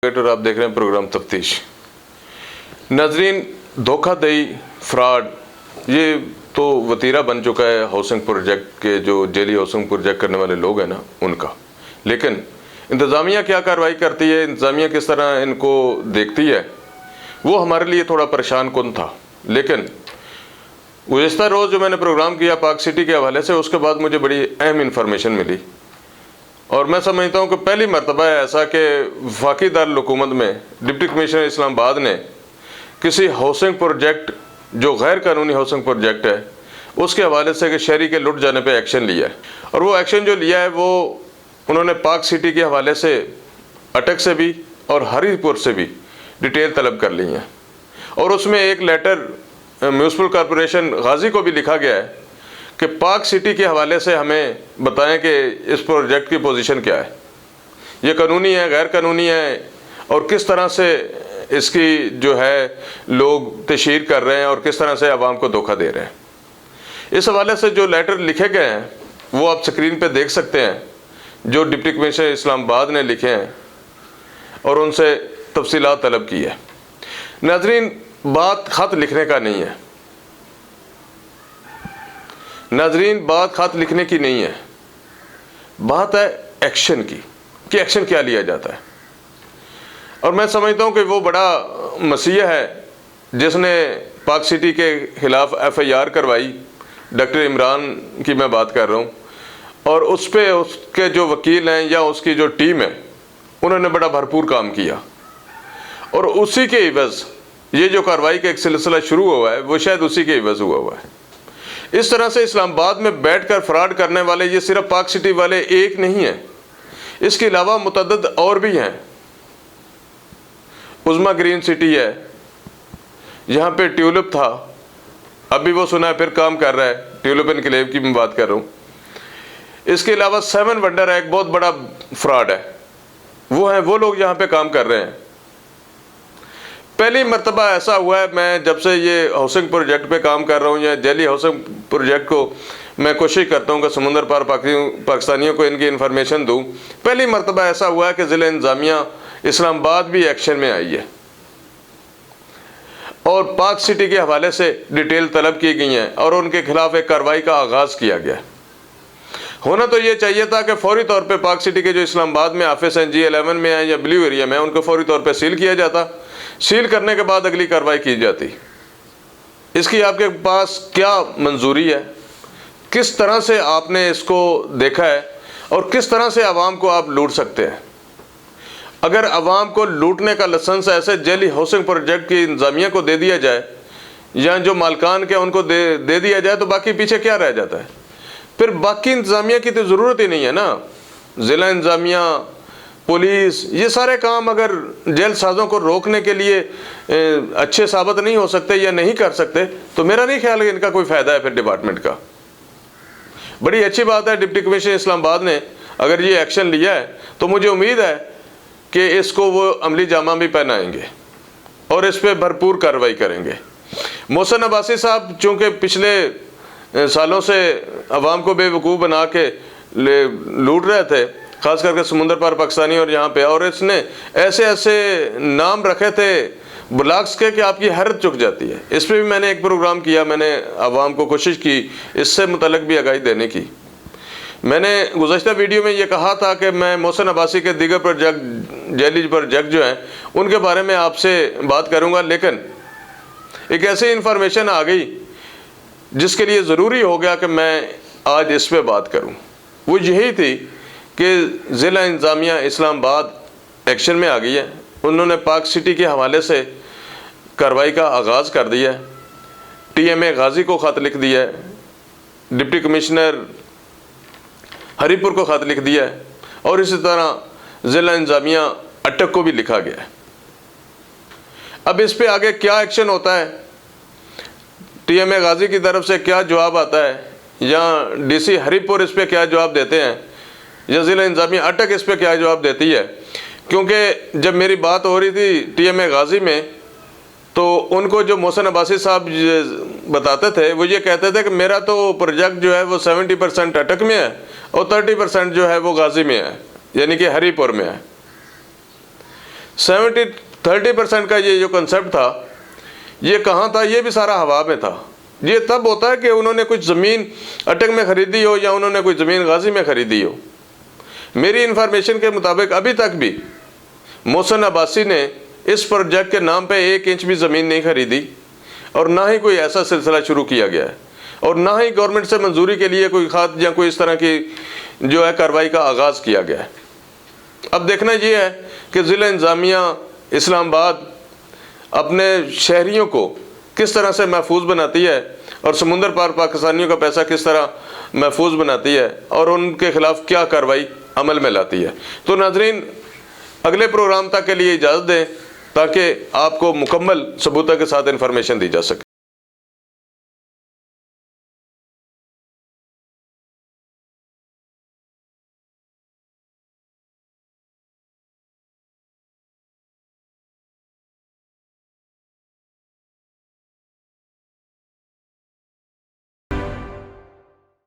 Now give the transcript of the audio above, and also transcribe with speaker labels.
Speaker 1: और आप देख रहे हैं प्रोग्राम तफ्तीश। नाजरीन, धोखाधड़ी, फ्रॉड, ये तो वतीरा बन चुका है हाउसिंग प्रोजेक्ट के, जो जेली हाउसिंग प्रोजेक्ट करने वाले लोग हैं ना उनका। लेकिन इंतज़ामिया क्या कार्रवाई करती है, इंतज़ामिया किस तरह इनको देखती है, वो हमारे लिए थोड़ा परेशान कुन था। लेकिन गुज़िश्ता रोज़ जो मैंने प्रोग्राम किया पाक सिटी के हवाले से, उसके बाद मुझे बड़ी अहम इंफॉर्मेशन मिली और मैं समझता हूँ कि पहली मरतबा है ऐसा कि वफाकी दारुल हुकूमत में डिप्टी कमिश्नर इस्लामाबाद ने किसी हाउसिंग प्रोजेक्ट जो गैर कानूनी हाउसिंग प्रोजेक्ट है उसके हवाले से कि शहरी के लुट जाने पे एक्शन लिया है। और वो एक्शन जो लिया है वो उन्होंने पाक सिटी के हवाले से अटक से भी और हरीपुर से भी डिटेल तलब कर ली है। और उसमें एक लेटर म्यूनसिपल कॉरपोरेशन गाजी को भी लिखा गया है कि पाक सिटी के हवाले से हमें बताएं कि इस प्रोजेक्ट की पोजीशन क्या है, ये कानूनी है, गैर कानूनी है, और किस तरह से इसकी जो है लोग तशहीर कर रहे हैं और किस तरह से आवाम को धोखा दे रहे हैं। इस हवाले से जो लेटर लिखे गए हैं वो आप स्क्रीन पे देख सकते हैं, जो डिप्टी कमिश्नर इस्लामाबाद ने लिखे हैं और उनसे तफसीलात तलब की है। नाजरीन, बात खत लिखने का नहीं है, नाजरीन बात खत लिखने की नहीं है, बात है एक्शन की, कि एक्शन क्या लिया जाता है। और मैं समझता हूँ कि वो बड़ा मसीहा है जिसने पाक सिटी के ख़िलाफ़ FIR करवाई, डॉक्टर इमरान की मैं बात कर रहा हूँ, और उस पर उसके जो वकील हैं या उसकी जो टीम है उन्होंने बड़ा भरपूर काम किया। और उसी के इवज़ ये जो कार्रवाई का एक सिलसिला शुरू हुआ है वो शायद उसी के इवज़ हुआ है। इस तरह से इस्लामाबाद में बैठकर फ्रॉड करने वाले ये सिर्फ पाक सिटी वाले एक नहीं हैं, इसके अलावा मुतअद्दिद और भी हैं। उज़्मा ग्रीन सिटी है, यहाँ पे ट्यूलिप था, अभी वो सुना है फिर काम कर रहा है, ट्यूलिप एनक्लेव की मैं बात कर रहा हूँ। इसके अलावा 7 वंडर है, एक बहुत बड़ा फ्रॉड है, वो लोग यहाँ पे काम कर रहे हैं। पहली मरतबा ऐसा हुआ है, मैं जब से ये हाउसिंग प्रोजेक्ट पे काम कर रहा हूँ या जेली हाउसिंग प्रोजेक्ट को मैं कोशिश करता हूँ कि समुंदर पार पाकिस्तानियों को इनकी इन्फॉर्मेशन दूँ, पहली मरतबा ऐसा हुआ है कि ज़िला इंतज़ामिया इस्लामाबाद भी एक्शन में आई है और पाक सिटी के हवाले से डिटेल तलब की गई हैं और उनके खिलाफ एक कार्रवाई का आगाज़ किया गया। होना तो ये चाहिए था कि फौरी तौर पे पाक सिटी के जो इस्लामाबाद में ऑफिस हैं, G11 में हैं या ब्लू एरिया में, उनको फौरी तौर पे सील किया जाता, सील करने के बाद अगली कार्रवाई की जाती। इसकी आपके पास क्या मंजूरी है, किस तरह से आपने इसको देखा है और किस तरह से आवाम को आप लूट सकते हैं? अगर आवाम को लूटने का लाइसेंस ऐसे जेली हाउसिंग प्रोजेक्ट की इंतज़ामिया को दे दिया जाए या जो मालकान के उनको दे दिया जाए तो बाकी पीछे क्या रह जाता है? फिर बाकी इंतज़ामिया की तो ज़रूरत ही नहीं है ना। ज़िला इंतज़ामिया, पुलिस, ये सारे काम अगर जेल साजों को रोकने के लिए अच्छे साबित नहीं हो सकते या नहीं कर सकते तो मेरा नहीं ख्याल है इनका कोई फ़ायदा है फिर डिपार्टमेंट का। बड़ी अच्छी बात है डिप्टी कमिश्नर इस्लामाबाद ने अगर ये एक्शन लिया है तो मुझे उम्मीद है कि इसको वो अमली जामा भी पहनाएंगे और इस पर भरपूर कार्रवाई करेंगे। मोहसिन अब्बासी साहब चूँकि पिछले सालों से अवाम को बेवकूफ़ बना के लूट रहे थे, ख़ास करके समुंदर पार पाकिस्तानी और यहाँ पे, और इसने ऐसे ऐसे नाम रखे थे ब्लॉग्स के कि आपकी हैरत चुक जाती है। इस पर भी मैंने एक प्रोग्राम किया, मैंने आवाम को कोशिश की इससे मुतल्लिक़ भी आगाही देने की। मैंने गुज़श्ता वीडियो में ये कहा था कि मैं मोहसिन अब्बासी के दीगर प्रोजेक्ट, जेली प्रोजेक्ट जो हैं उनके बारे में आपसे बात करूँगा, लेकिन एक ऐसी इन्फॉर्मेशन आ गई जिसके लिए ज़रूरी हो गया कि मैं आज इस पर बात करूँ। वो यही थी कि ज़िला इंतज़ामिया इस्लामाबाद एक्शन में आ गई है। उन्होंने पाक सिटी के हवाले से कार्रवाई का आगाज़ कर दिया है, TMA गाजी को ख़त लिख दिया है, डिप्टी कमिश्नर हरीपुर को ख़त लिख दिया है और इसी तरह ज़िला इंतज़ामिया अटक को भी लिखा गया है। अब इस पे आगे क्या एक्शन होता है, TMA गाजी की तरफ से क्या जवाब आता है या DC हरीपुर इस पे क्या जवाब देते हैं या ज़िला इंतज़ामिया अटक इस पे क्या जवाब देती है? क्योंकि जब मेरी बात हो रही थी TMA गाजी में तो उनको जो मोहसिन अब्बासी साहब बताते थे वो ये कहते थे कि मेरा तो प्रोजेक्ट जो है वो 70% अटक में है और 30% जो है वो गाजी में है, यानी कि हरीपुर में है। 30% کا یہ جو کنسپٹ تھا یہ کہاں تھا؟ یہ بھی سارا ہوا میں تھا۔ یہ تب ہوتا ہے کہ انہوں نے کچھ زمین اٹک میں خریدی ہو یا انہوں نے کوئی زمین غازی میں خریدی ہو۔ میری انفارمیشن کے مطابق ابھی تک بھی محسن عباسی نے اس پروجیکٹ کے نام پہ 1 انچ بھی زمین نہیں خریدی، اور نہ ہی کوئی ایسا سلسلہ شروع کیا گیا ہے، اور نہ ہی گورنمنٹ سے منظوری کے لیے کوئی خط یا کوئی اس طرح کی جو ہے کارروائی کا آغاز کیا گیا ہے۔ اب دیکھنا یہ ہے کہ ضلع انتظامیہ اسلام آباد اپنے شہریوں کو کس طرح سے محفوظ بناتی ہے، اور سمندر پار پاکستانیوں کا پیسہ کس طرح محفوظ بناتی ہے، اور ان کے خلاف کیا کارروائی عمل میں لاتی ہے۔ تو ناظرین، اگلے پروگرام تک کے لیے اجازت دیں تاکہ آپ کو مکمل ثبوتوں کے ساتھ انفارمیشن دی جا سکے۔